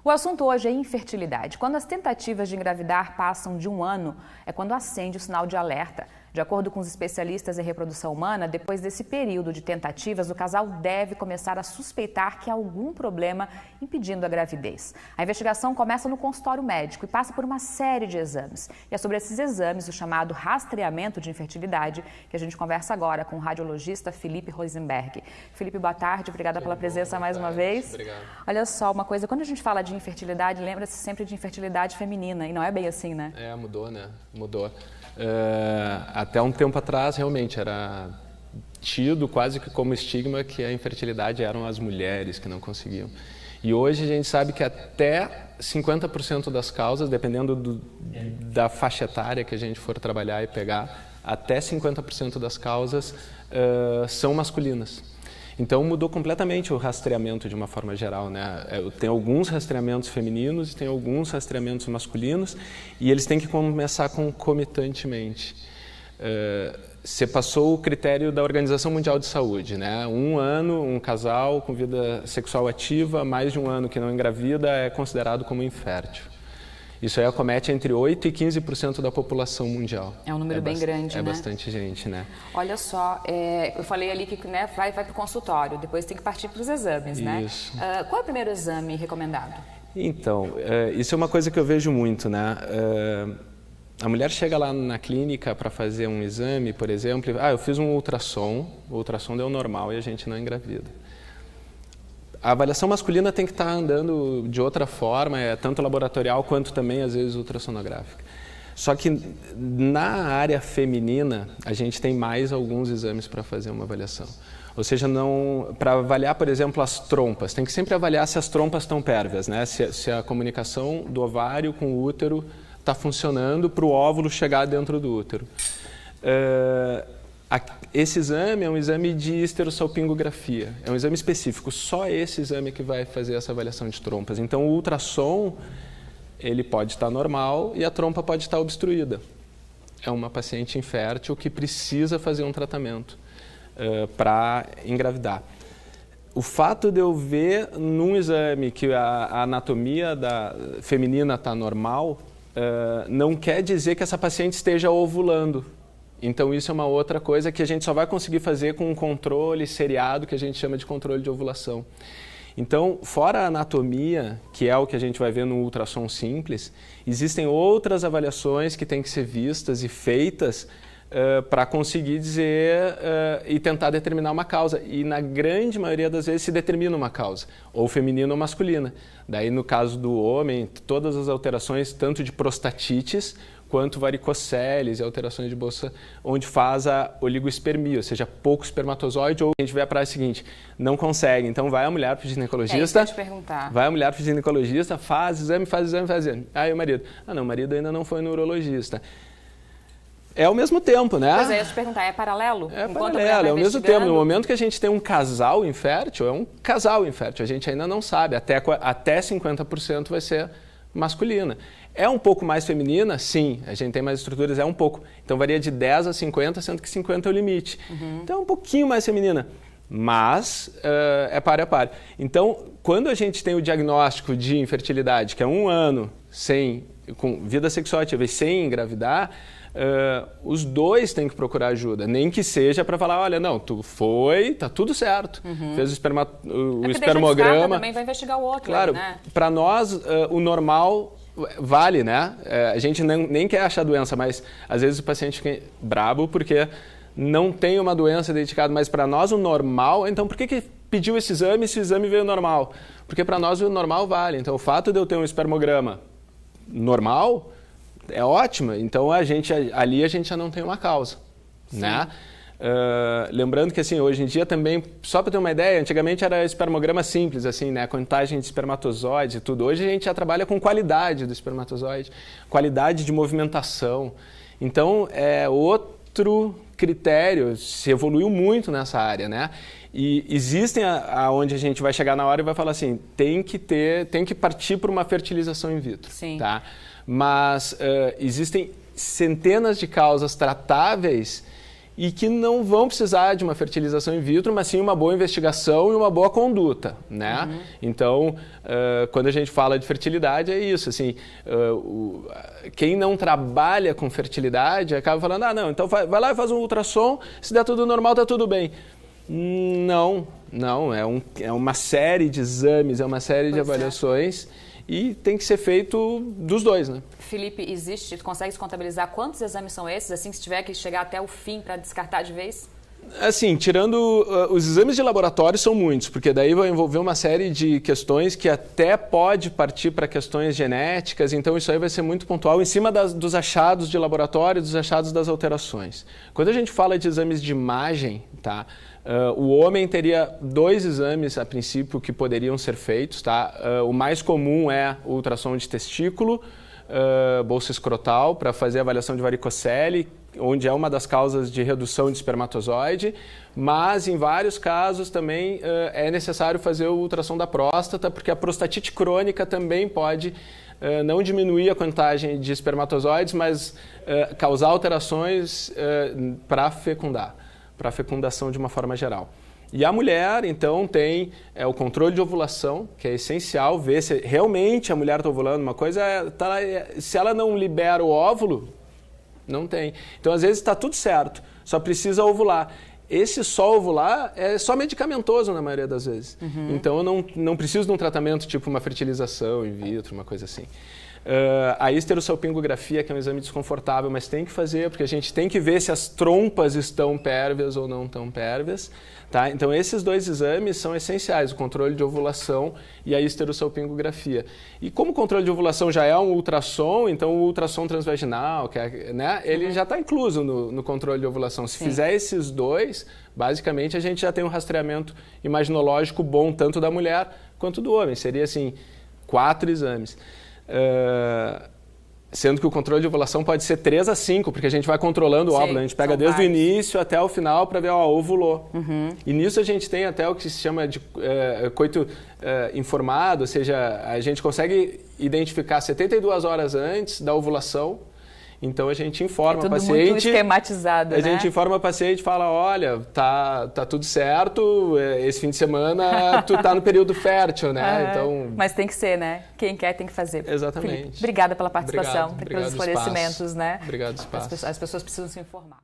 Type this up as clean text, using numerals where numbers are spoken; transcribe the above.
O assunto hoje é infertilidade. Quando as tentativas de engravidar passam de 1 ano, é quando acende o sinal de alerta. De acordo com os especialistas em reprodução humana, depois desse período de tentativas, o casal deve começar a suspeitar que há algum problema impedindo a gravidez. A investigação começa no consultório médico e passa por uma série de exames. E é sobre esses exames, o chamado rastreamento de infertilidade, que a gente conversa agora com o radiologista Felipe Rosenberg. Felipe, boa tarde, obrigada pela presença mais uma vez. Obrigado. Olha só, uma coisa, quando a gente fala de infertilidade, lembra-se sempre de infertilidade feminina, e não é bem assim, né? Mudou, né? Mudou. Até um tempo atrás, realmente, era tido quase que como estigma que a infertilidade eram as mulheres que não conseguiam. E hoje a gente sabe que até 50% das causas, dependendo da faixa etária que a gente for trabalhar e pegar, até 50% das causas são masculinas. Então mudou completamente o rastreamento de uma forma geral, né? Tem alguns rastreamentos femininos e tem alguns rastreamentos masculinos e eles têm que começar concomitantemente. Você passou o critério da Organização Mundial de Saúde, né? 1 ano, um casal com vida sexual ativa, mais de 1 ano que não engravida é considerado como infértil. Isso aí acomete entre 8% e 15% da população mundial. É um número bem grande, né? É bastante gente, né? Olha só, eu falei ali que né, vai para o consultório, depois tem que partir para os exames, né? Isso. Qual é o primeiro exame recomendado? Então, isso é uma coisa que eu vejo muito, né? A mulher chega lá na clínica para fazer um exame, por exemplo, eu fiz um ultrassom, o ultrassom deu normal e a gente não engravida. A avaliação masculina tem que estar andando de outra forma, tanto laboratorial quanto também, às vezes, ultrassonográfica. Só que na área feminina, a gente tem mais alguns exames para fazer uma avaliação. Ou seja, para avaliar, por exemplo, as trompas, tem que sempre avaliar se as trompas estão pérvias, né? Se a comunicação do ovário com o útero está funcionando para o óvulo chegar dentro do útero. Esse exame é um exame de esterossalpingografia, é um exame específico, só esse exame que vai fazer essa avaliação de trompas. Então o ultrassom, ele pode estar normal e a trompa pode estar obstruída. É uma paciente infértil que precisa fazer um tratamento para engravidar. O fato de eu ver num exame que a anatomia feminina está normal, não quer dizer que essa paciente esteja ovulando. Então isso é uma outra coisa que a gente só vai conseguir fazer com um controle seriado que a gente chama de controle de ovulação. Então, fora a anatomia, que é o que a gente vai ver no ultrassom simples, existem outras avaliações que têm que ser vistas e feitas para conseguir dizer e tentar determinar uma causa. E na grande maioria das vezes se determina uma causa, ou feminina ou masculina. Daí no caso do homem, todas as alterações, tanto de prostatites, quanto varicoceles e alterações de bolsa, onde faz a oligoespermia, ou seja, pouco espermatozoide, ou a gente vê a praia seguinte, não consegue. Então vai a mulher para o ginecologista, vai a mulher para o ginecologista, faz exame. Aí o marido, não, o marido ainda não foi no urologista. É ao mesmo tempo, né? Pois é, eu ia te perguntar, é paralelo? É paralelo, é ao mesmo tempo. No momento que a gente tem um casal infértil, é um casal infértil, a gente ainda não sabe, até 50% vai ser masculina. É um pouco mais feminina? Sim, a gente tem mais estruturas, é um pouco. Então varia de 10 a 50, sendo que 50 é o limite. Então é um pouquinho mais feminina, mas é páreo a páreo. Então, quando a gente tem o diagnóstico de infertilidade, que é 1 ano com vida sexual ativa e sem engravidar, os dois têm que procurar ajuda, nem que seja para falar, olha, não, tu foi, tá tudo certo, fez o espermograma. Também vai investigar o outro. Claro, né? Para nós o normal vale, né? A gente nem quer achar doença, mas às vezes o paciente fica brabo porque não tem uma doença identificada, mas para nós o normal, então por que pediu esse exame se o exame veio normal? Porque para nós o normal vale, então o fato de eu ter um espermograma normal é ótimo, então ali a gente já não tem uma causa, né? Lembrando que assim, hoje em dia também, só para ter uma ideia, antigamente era espermograma simples, assim, né? Contagem de espermatozoides e tudo. Hoje a gente já trabalha com qualidade do espermatozoide, qualidade de movimentação. Então é outro critério, se evoluiu muito nessa área, né? E existem aonde a gente vai chegar na hora e vai falar assim, tem que partir para uma fertilização in vitro, tá? Mas existem centenas de causas tratáveis e que não vão precisar de uma fertilização in vitro, mas sim uma boa investigação e uma boa conduta, né? Então, quando a gente fala de fertilidade, é isso, assim, quem não trabalha com fertilidade acaba falando, não, então vai lá e faz um ultrassom, se der tudo normal, tá tudo bem. Não, é uma série de exames, é uma série de avaliações e tem que ser feito dos dois, né? Felipe, tu consegue contabilizar quantos exames são esses, assim, se tiver que chegar até o fim para descartar de vez? Assim, tirando os exames de laboratório são muitos, porque daí vai envolver uma série de questões que até pode partir para questões genéticas, então isso aí vai ser muito pontual em cima dos achados de laboratório, dos achados das alterações. Quando a gente fala de exames de imagem, tá? O homem teria 2 exames, a princípio, que poderiam ser feitos, tá? O mais comum é o ultrassom de testículo, bolsa escrotal, para fazer a avaliação de varicocele, onde é uma das causas de redução de espermatozoide, mas em vários casos também é necessário fazer o ultrassom da próstata, porque a prostatite crônica também pode não diminuir a contagem de espermatozoides, mas causar alterações para fecundar, para a fecundação de uma forma geral. E a mulher, então, tem o controle de ovulação, que é essencial, ver se realmente a mulher está ovulando. Uma coisa se ela não libera o óvulo, não tem. Então, às vezes, está tudo certo, só precisa ovular. Esse só ovular é só medicamentoso na maioria das vezes. Então, eu não preciso de um tratamento tipo uma fertilização in vitro, uma coisa assim. A histerosalpingografia, que é um exame desconfortável, mas tem que fazer, porque a gente tem que ver se as trompas estão pérvias ou não estão pérvias. Tá? Então, esses 2 exames são essenciais, o controle de ovulação e a histerosalpingografia. E como o controle de ovulação já é um ultrassom, então o ultrassom transvaginal, né, ele já está incluso no controle de ovulação. Se fizer esses 2, basicamente a gente já tem um rastreamento imaginológico bom, tanto da mulher quanto do homem. Seria assim, 4 exames. Sendo que o controle de ovulação pode ser 3 a 5, porque a gente vai controlando o óvulo, a gente pega desde o início até o final para ver, ovulou. E nisso a gente tem até o que se chama de coito informado, ou seja, a gente consegue identificar 72 horas antes da ovulação. Então a gente informa o paciente. Muito esquematizado, a gente informa o paciente e fala, olha, tá tudo certo, esse fim de semana tu tá no período fértil, né? Então, mas tem que ser, né? Quem quer tem que fazer. Exatamente. Felipe, obrigada pela participação, obrigado pelos esclarecimentos, espaço. né? Obrigado, espaço. As pessoas precisam se informar.